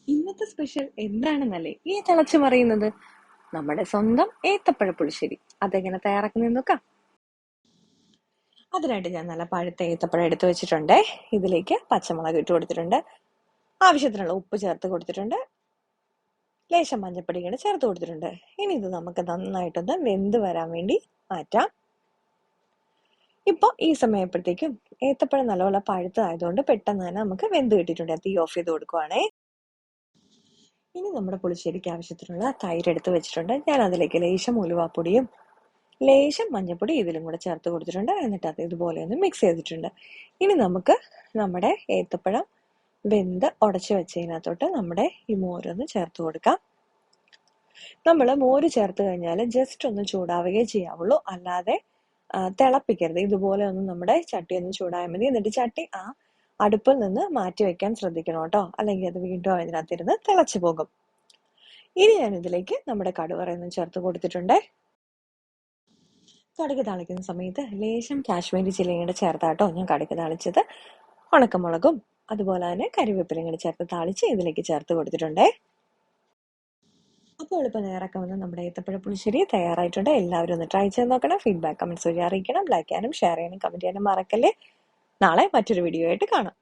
ഇന്നത്തെ സ്പെഷ്യൽ എന്താണെന്നല്ലേ ഈ തിളച്ചു മറിയുന്നത്? നമ്മുടെ സ്വന്തം ഏത്തപ്പഴ പുളിശ്ശേരി. അതെങ്ങനെ തയ്യാറാക്കുന്നത് നോക്കാം. അതിനായിട്ട് ഞാൻ നല്ല പഴുത്ത ഏത്തപ്പഴം എടുത്തു വെച്ചിട്ടുണ്ട്. ഇതിലേക്ക് പച്ചമുളക് ഇട്ട് കൊടുത്തിട്ടുണ്ട്. ആവശ്യത്തിനുള്ള ഉപ്പ് ചേർത്ത് കൊടുത്തിട്ടുണ്ട്. ലേശം മഞ്ഞപ്പൊടി കൂടെ ചേർത്ത് കൊടുത്തിട്ടുണ്ട്. ഇനി ഇത് നമുക്ക് നന്നായിട്ടൊന്ന് വെന്ത് വരാൻ വേണ്ടി മാറ്റാം. ഇപ്പൊ ഈ സമയപ്പോഴത്തേക്കും ഏത്തപ്പഴം നല്ലപോലെ പഴുത്തതായതുകൊണ്ട് പെട്ടെന്ന് തന്നെ നമുക്ക് വെന്ത് കിട്ടിയിട്ടുണ്ട്. തീ ഓഫ് ചെയ്ത് കൊടുക്കുവാണേ. ഇനി നമ്മുടെ പുളിശ്ശേരിക്ക് ആവശ്യത്തിനുള്ള തൈര് എടുത്ത് വെച്ചിട്ടുണ്ട്. ഞാൻ അതിലേക്ക് ലേശം ഉലുവാപ്പൊടിയും ലേശം മഞ്ഞൾപ്പൊടി ഇതിലും കൂടെ ചേർത്ത് കൊടുത്തിട്ടുണ്ട്. എന്നിട്ട് അത് ഇതുപോലെ ഒന്ന് മിക്സ് ചെയ്തിട്ടുണ്ട്. ഇനി നമുക്ക് നമ്മുടെ ഏത്തപ്പഴം വെന്ത് ഉടച്ചു വെച്ചതിനകത്തോട്ട് നമ്മുടെ ഈ മോരൊന്ന് ചേർത്ത് കൊടുക്കാം. നമ്മൾ മോര് ചേർത്ത് കഴിഞ്ഞാൽ ജസ്റ്റ് ഒന്ന് ചൂടാവുകയേ ചെയ്യാവുള്ളൂ, അല്ലാതെ തിളപ്പിക്കരുത്. ഇതുപോലെ ഒന്ന് നമ്മുടെ ചട്ടി ഒന്ന് ചൂടായാൽ മതി. എന്നിട്ട് ചട്ടി അടുപ്പിൽ നിന്ന് മാറ്റി വെക്കാൻ ശ്രദ്ധിക്കണം കേട്ടോ, അല്ലെങ്കിൽ അത് വീണ്ടും അതിനകത്തിരുന്ന് തിളച്ചു പോകും. ഇനി ഞാൻ ഇതിലേക്ക് നമ്മുടെ കടുവറയൊന്നും ചേർത്ത് കൊടുത്തിട്ടുണ്ട്. കടുക് താളിക്കുന്ന സമയത്ത് ലേശം കാശ്മീരി ചില്ലിയും കൂടെ ചേർത്താട്ടോ ഞാൻ കടുക് താളിച്ചത്. ഉണക്കമുളകും അതുപോലെ തന്നെ കരിവേപ്പിലയും കൂടെ ചേർത്ത് താളിച്ച് ഇതിലേക്ക് ചേർത്ത് കൊടുത്തിട്ടുണ്ടേ. അപ്പോൾ എളുപ്പം തയ്യാറാക്കാവുന്ന നമ്മുടെ ഏത്തപ്പഴ പുളിശ്ശേരി തയ്യാറായിട്ടുണ്ട്. എല്ലാവരും ഒന്ന് ട്രൈ ചെയ്ത് നോക്കണം. ഫീഡ്ബാക്ക് കമന്റ്സ് വഴി അറിയിക്കണം. ലൈക്ക് ചെയ്യാനും ഷെയർ ചെയ്യാനും കമന്റ് ചെയ്യാനും മറക്കല്ലേ. നാളെ മറ്റൊരു വീഡിയോ ആയിട്ട് കാണാം.